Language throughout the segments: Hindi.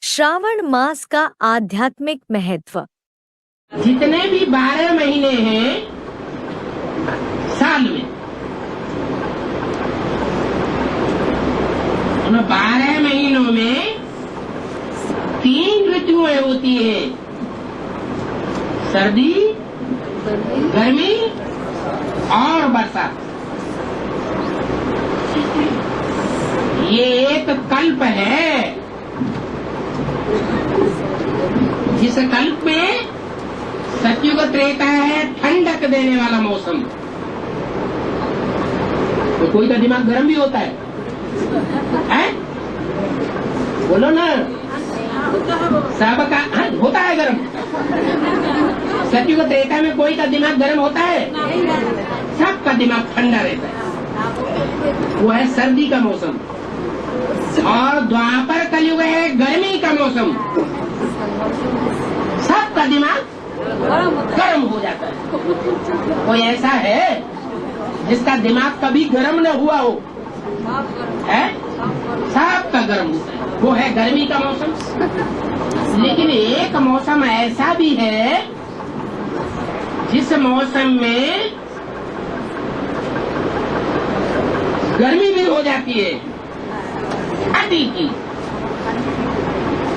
श्रावण मास का आध्यात्मिक महत्व। जितने भी 12 महीने हैं साल में, उन 12 महीनों में 3 ऋतुएं होती है, सर्दी, गर्मी और बरसात। ये एक कल्प है, जिस कल्प में सतयुग त्रेता है ठंडक देने वाला मौसम। तो कोई का दिमाग गर्म भी होता है? बोलो ना, सबका होता है गर्म। सतयुग त्रेता में कोई का दिमाग गर्म होता है? सबका दिमाग ठंडा रहता है। वो है सर्दी का मौसम। और द्वापर कलयुग है गर्मी का मौसम। सबका दिमाग गर्म हो जाता है। कोई ऐसा है जिसका दिमाग कभी गर्म न हुआ हो? है? सबका गर्म होता है। वो है गर्मी का मौसम। लेकिन एक मौसम ऐसा भी है जिस मौसम में गर्मी भी हो जाती है, अति की,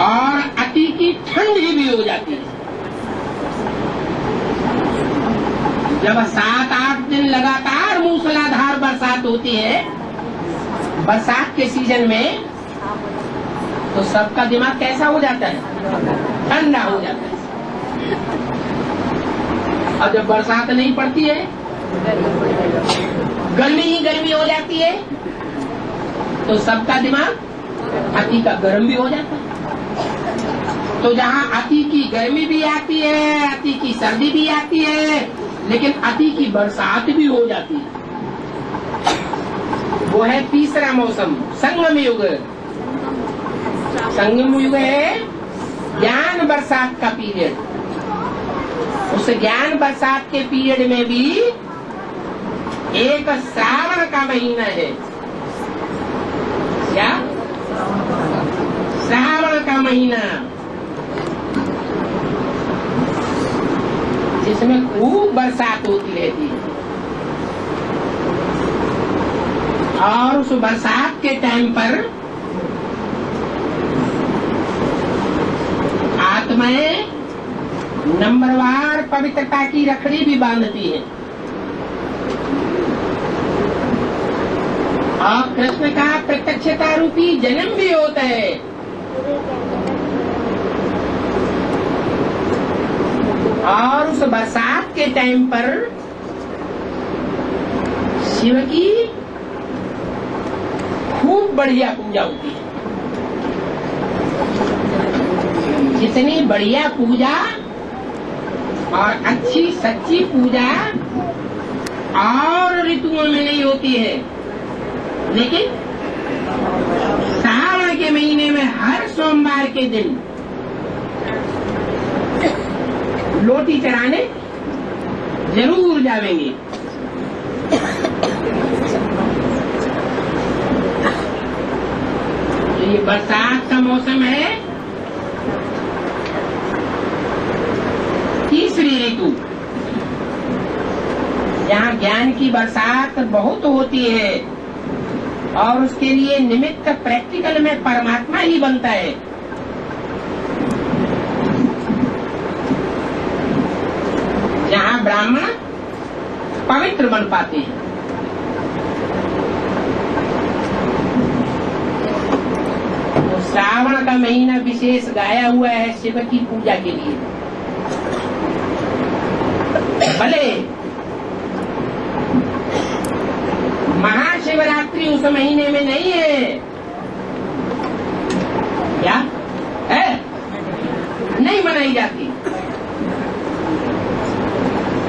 और अति की ठंडी भी हो जाती है। जब 7-8 दिन लगातार मूसलाधार बरसात होती है बरसात के सीजन में, तो सबका दिमाग कैसा हो जाता है? ठंडा हो जाता है। और जब बरसात नहीं पड़ती है, गर्मी ही गर्मी हो जाती है, तो सबका दिमाग अति का गर्म भी हो जाता है। तो जहाँ अति की गर्मी भी आती है, अति की सर्दी भी आती है, लेकिन अति की बरसात भी हो जाती है, वो है तीसरा मौसम, संगम युग। संगम युग है ज्ञान बरसात का पीरियड। उस ज्ञान बरसात के पीरियड में भी एक श्रावण का महीना है। क्या? श्रावण का महीना, जिसमें खूब बरसात होती रहती है। और उस बरसात के टाइम पर आत्माएं नंबरवार पवित्रता की रखड़ी भी बांधती है। और कृष्ण का प्रत्यक्षता रूपी जन्म भी होता है। और उस बरसात के टाइम पर शिव की खूब बढ़िया पूजा होती है। जितनी बढ़िया पूजा और अच्छी सच्ची पूजा और ऋतुओं में नहीं होती है, लेकिन श्रावण के महीने में हर सोमवार के दिन लोटी चढ़ाने जरूर जाएंगे। तो ये बरसात का मौसम है, तीसरी ऋतु, जहाँ ज्ञान की बरसात बहुत होती है। और उसके लिए निमित्त प्रैक्टिकल में परमात्मा ही बनता है। जहाँ ब्राह्मण पवित्र बन पाते हैं। तो श्रावण का महीना विशेष गाया हुआ है शिव की पूजा के लिए। भले महाशिवरात्रि उस महीने में नहीं है, क्या है? नहीं मनाई जाती।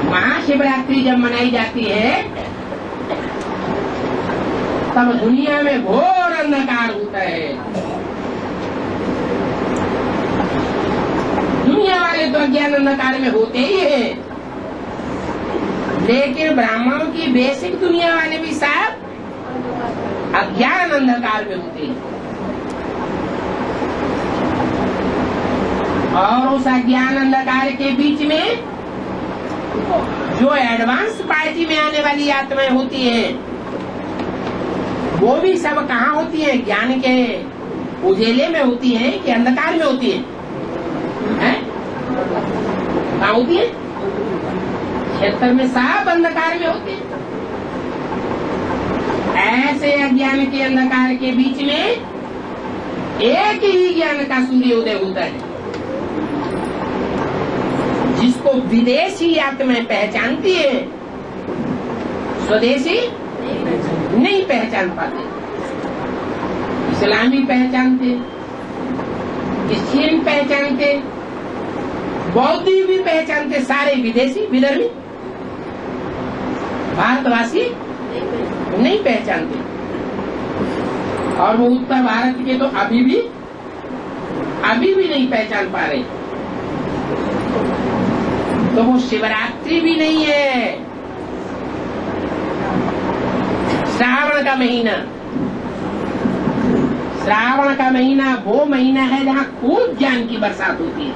महाशिवरात्रि जब मनाई जाती है तब दुनिया में घोर अंधकार होता है। दुनिया वाले तो अज्ञान अंधकार में होते ही है, लेकिन ब्राह्मणों की बेसिक दुनिया वाले भी साहब अज्ञान अंधकार में होते हैं। और उस अज्ञान अंधकार के बीच में जो एडवांस पार्टी में आने वाली आत्माएं होती हैं, वो भी सब कहाँ होती है? ज्ञान के उजेले में होती है कि अंधकार में होती है? कहाँ होती है? क्षेत्र में सब अंधकार में होती है। ऐसे अज्ञान के अंधकार के बीच में एक ही ज्ञान का सूर्योदय होता है, जिसको विदेशी आत्माएं पहचानती है, स्वदेशी नहीं पहचान पाते। इस्लामी पहचानते, क्रिश्चियन पहचानते, बौद्धी भी पहचानते, सारे विदेशी विदर्भी, भारतवासी नहीं पहचानते। और वो उत्तर भारत के तो अभी भी नहीं पहचान पा रहे। तो वो शिवरात्रि भी नहीं है, श्रावण का महीना। श्रावण का महीना वो महीना है जहाँ खूब ज्ञान की बरसात होती है,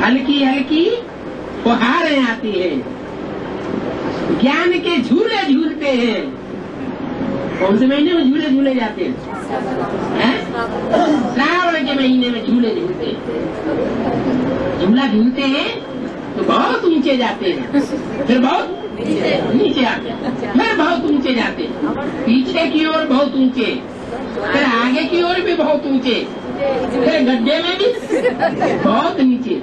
हल्की हल्की फुहारें आती है, ज्ञान के झूले झूलते हैं। कौन से महीने में झूले झूले जाते हैं? श्रावण के महीने में झूले झूलते हैं। झूला झूलते हैं तो बहुत ऊंचे जाते हैं, फिर बहुत नीचे आते हैं, फिर बहुत ऊंचे जाते हैं, पीछे की ओर बहुत ऊंचे, फिर आगे की ओर भी बहुत ऊंचे, फिर गड्ढे में भी बहुत नीचे।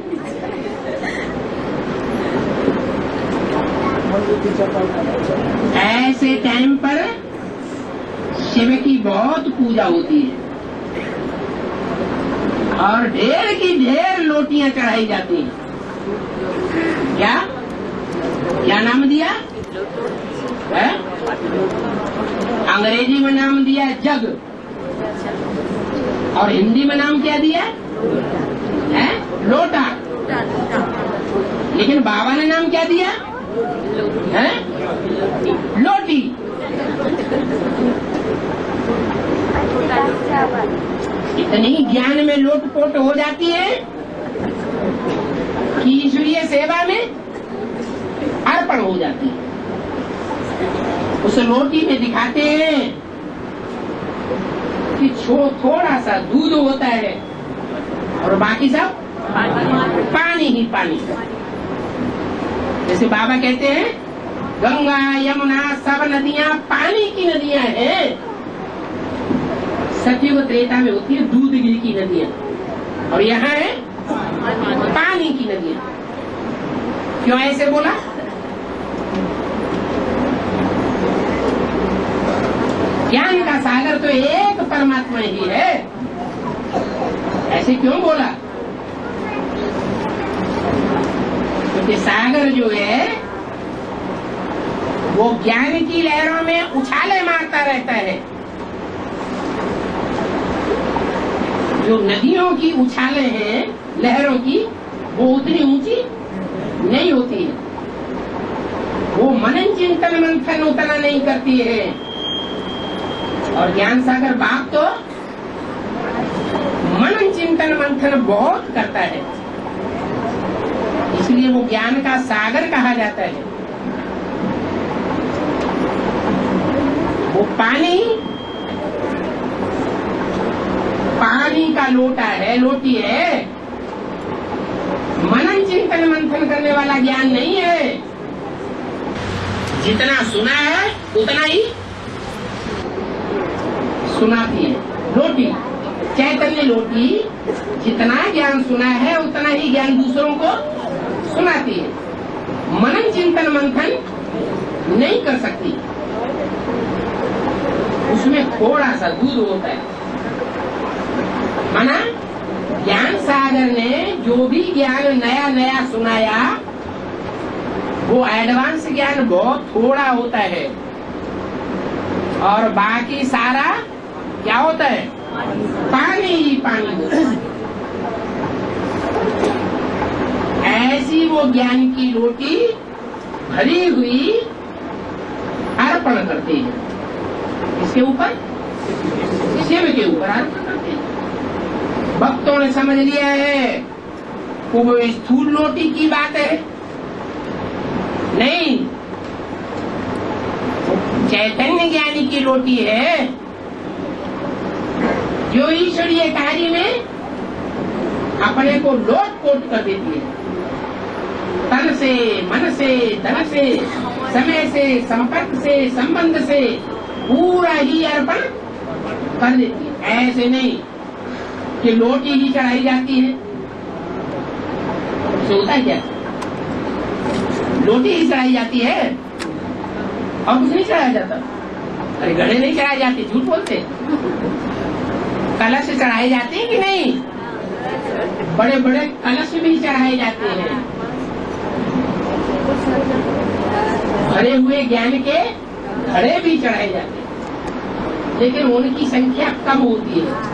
ऐसे टाइम पर शिव की बहुत पूजा होती है और ढेर की ढेर लोटियां चढ़ाई जाती हैं। क्या नाम दिया है? अंग्रेजी में नाम दिया जग, और हिंदी में नाम क्या दिया है? लोटा। लेकिन बाबा ने नाम क्या दिया है? लोटी। इतनी ज्ञान में लोटपोट हो जाती है कि ईश्वरीय सेवा में अर्पण हो जाती है। उस लोटी में दिखाते हैं कि थोड़ा सा दूध होता है और बाकी सब पानी ही पानी। जैसे बाबा कहते हैं गंगा यमुना सब नदियां पानी की नदियां हैं। सतयुग त्रेता में होती है दूध गिर की नदियां, और यहाँ है पानी की नदियां। क्यों ऐसे बोला? ज्ञान का सागर तो एक परमात्मा ही है, ऐसे क्यों बोला? क्योंकि सागर जो है वो ज्ञान की लहरों में उछाले मारता रहता है। जो नदियों की उछाले हैं लहरों की, वो उतनी ऊंची नहीं होती है, वो मनन चिंतन मंथन उतना नहीं करती है। और ज्ञान सागर बाप तो मनन चिंतन मंथन बहुत करता है, इसलिए वो ज्ञान का सागर कहा जाता है। वो पानी का लोटा है, लोटी है। मनन चिंतन मंथन करने वाला ज्ञान नहीं है। जितना सुना है उतना ही सुनाती है लोटी। चैतन्य लोटी जितना ज्ञान सुना है उतना ही ज्ञान दूसरों को सुनाती है। मनन चिंतन मंथन नहीं कर सकती, उसमें थोड़ा सा दूध होता है। माना ज्ञान सागर ने जो भी ज्ञान नया नया सुनाया वो एडवांस ज्ञान बहुत थोड़ा होता है, और बाकी सारा क्या होता है? पानी ही पानी होता है। ऐसी वो ज्ञान की रोटी भरी हुई अर्पण करती है। इसके ऊपर शिव के ऊपर अर्पण करते हैं। भक्तों लोगों ने समझ लिया है वो स्थूल रोटी की बात है। नहीं, चैतन्य ज्ञानी की रोटी है जो ईश्वरीय कार्य में अपने को लोट पोट कर देती है। तन से, मन से, धन से, समय से, संपर्क से, संबंध से पूरा ही अर्पण कर देती है। ऐसे नहीं कि लोटी ही चढ़ाई जाती है, होता है क्या? लोटी ही चढ़ाई जाती है और कुछ नहीं चढ़ाया जाता। अरे घड़े नहीं चढ़ाए जाते, झूठ बोलते। कलश चढ़ाए जाते हैं कि नहीं? बड़े बड़े कलश भी चढ़ाए जाते हैं, भरे हुए ज्ञान के घड़े भी चढ़ाए जाते हैं, लेकिन उनकी संख्या कम होती है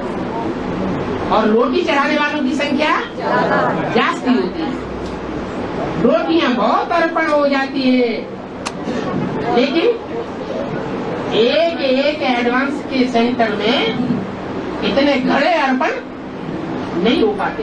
और रोटी चढ़ाने वालों की संख्या जास्ती होती है। रोटियां बहुत अर्पण हो जाती है, लेकिन एक एक एडवांस के सेंटर में इतने घड़े अर्पण नहीं हो पाते।